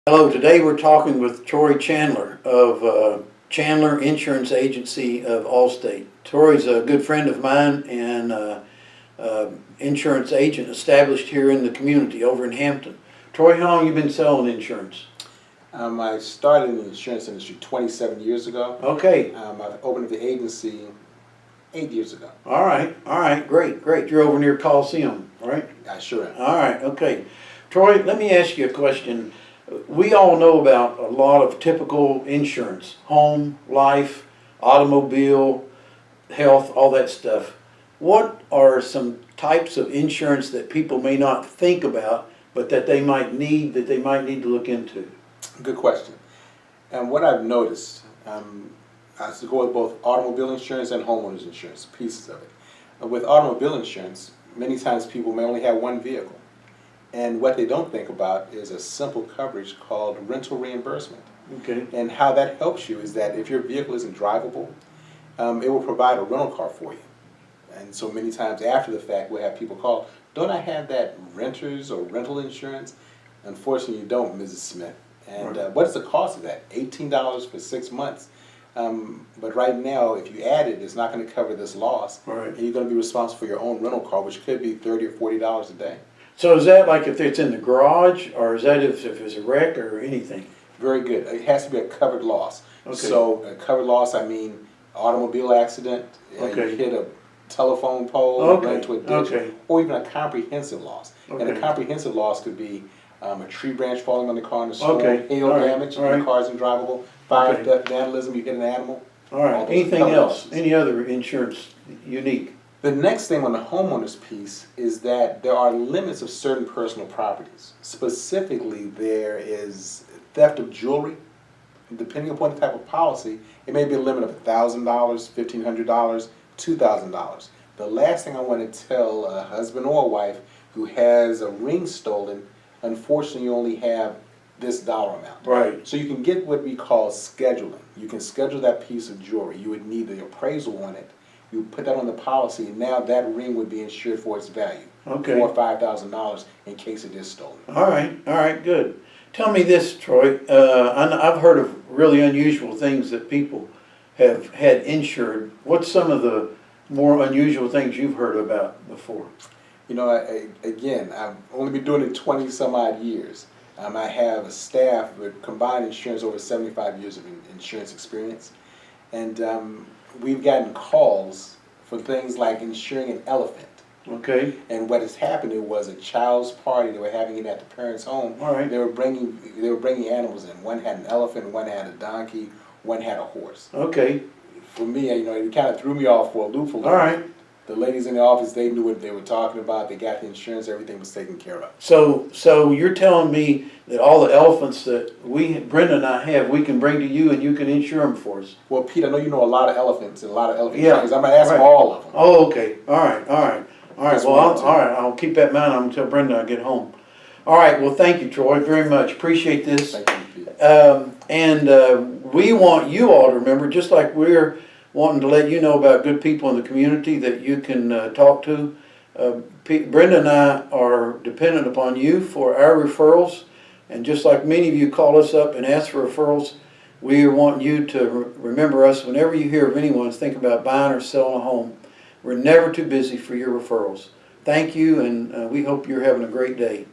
Hello, today we're talking with Troy Chandler of Chandler Insurance Agency of Allstate. Troy's a good friend of mine and insurance agent established here in the community over in Hampton. Troy, how long have you been selling insurance? I started in the insurance industry 27 years ago. Okay. I've opened the agency 8 years ago. All right, great. You're over near Coliseum, right? I sure am. All right, okay. Troy, let me ask you a question. We all know about a lot of typical insurance, home, life, automobile, health, all that stuff. What are some types of insurance that people may not think about, but that they might need to look into? Good question. And what I've noticed, I have to go with both automobile insurance and homeowners insurance, pieces of it. With automobile insurance, many times people may only have one vehicle. And what they don't think about is a simple coverage called rental reimbursement. Okay. And how that helps you is that if your vehicle isn't drivable, it will provide a rental car for you. And so many times after the fact, we'll have people call, don't I have that renters or rental insurance? Unfortunately, you don't, Mrs. Smith. And right. What is the cost of that? $18 for 6 months. But right now, if you add it, it's not going to cover this loss. Right. And you're going to be responsible for your own rental car, which could be $30 or $40 a day. So is that like if it's in the garage, or is that if it's a wreck or anything? Very good. It has to be a covered loss. Okay. So a covered loss, I mean automobile accident, okay. You hit a telephone pole, okay. run into a ditch, okay. or even a comprehensive loss. Okay. And a comprehensive loss could be a tree branch falling on the car in the storm, okay. hail damage, the car's indrivable, fire, okay. theft, vandalism, you hit an animal. All right. Anything else? Losses. Any other insurance unique? The next thing on the homeowner's piece is that there are limits of certain personal properties. Specifically, there is theft of jewelry. Depending upon the type of policy, it may be a limit of $1,000, $1,500, $2,000. The last thing I want to tell a husband or a wife who has a ring stolen, unfortunately you only have this dollar amount. Right. So you can get what we call scheduling. You can schedule that piece of jewelry. You would need the appraisal on it. You put that on the policy, and now that ring would be insured for its value. Okay. $4,000 or $5,000 in case it is stolen. All right, good. Tell me this, Troy. I've heard of really unusual things that people have had insured. What's some of the more unusual things you've heard about before? You know, again, I've only been doing it 20 some odd years. I have a staff with combined insurance over 75 years of insurance experience. And we've gotten calls for things like insuring an elephant. Okay. And what has happened, it was a child's party. They were having it at the parents' home. All right. They were bringing animals in. One had an elephant, one had a donkey, one had a horse. Okay. For me, you know, it kind of threw me off for a loop. All right. The ladies in the office, they knew what they were talking about. They got the insurance. Everything was taken care of. So you're telling me that all the elephants that Brenda and I have, we can bring to you and you can insure them for us? Well, Pete, I know you know a lot of elephants and a lot of elephant yeah. trainers. I'm going to ask all of them. Oh, okay. All right. Well, I'll keep that in mind. I'm going to tell Brenda I get home. All right. Well, thank you, Troy, very much. Appreciate this. Thank you, Pete. We want you all to remember, just like we're wanting to let you know about good people in the community that you can talk to. Brenda and I are dependent upon you for our referrals, and just like many of you call us up and ask for referrals, we want you to remember us whenever you hear of anyone think about buying or selling a home. We're never too busy for your referrals. Thank you, and we hope you're having a great day.